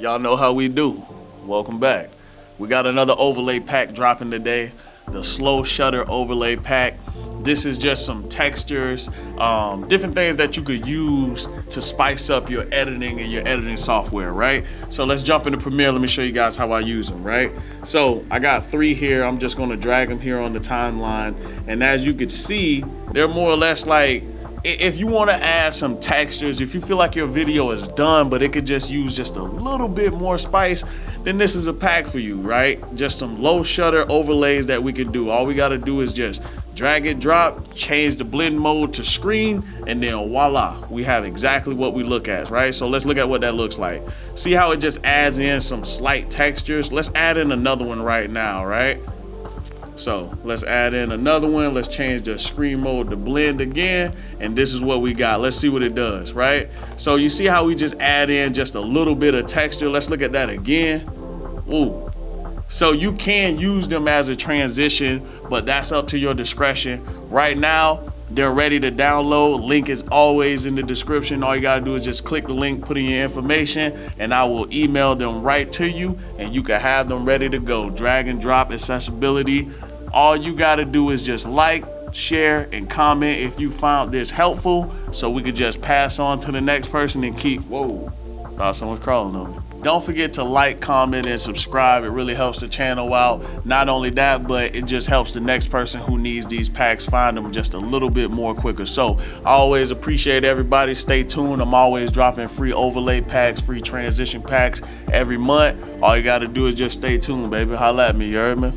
Y'all know how we do. Welcome back. We got another overlay pack dropping today, the slow shutter overlay pack. This is just some textures, different things that you could use to spice up your editing and your editing software, right? So let's jump into Premiere. Let me show you guys how I use them, right? So I got 3 here. I'm just gonna drag them here on the timeline. And as you can see, they're more or less like, if you want to add some textures, if you feel like your video is done, but it could just use just a little bit more spice, then this is a pack for you, right? Just some low shutter overlays that we can do. All we got to do is just drag it, drop, change the blend mode to screen, and then voila, we have exactly what we look at, right? So let's look at what that looks like. See how it just adds in some slight textures? Let's add in another one right now, right? So let's add in another one. Let's change the screen mode to blend again. And this is what we got. Let's see what it does, right? So you see how we just add in just a little bit of texture. Let's look at that again. Ooh. So you can use them as a transition, but that's up to your discretion. Right now, they're ready to download. Link is always in the description. All you gotta do is just click the link, put in your information, and I will email them right to you, and you can have them ready to go. Drag and drop accessibility. All you gotta do is just like, share, and comment if you found this helpful, so we could just pass on to the next person and keep, whoa, thought someone's crawling on me. Don't forget to like, comment, and subscribe. It really helps the channel out. Not only that, but it just helps the next person who needs these packs find them just a little bit more quicker. So I always appreciate everybody. Stay tuned. I'm always dropping free overlay packs, free transition packs every month. All you got to do is just stay tuned, baby. Holla at me, you heard me?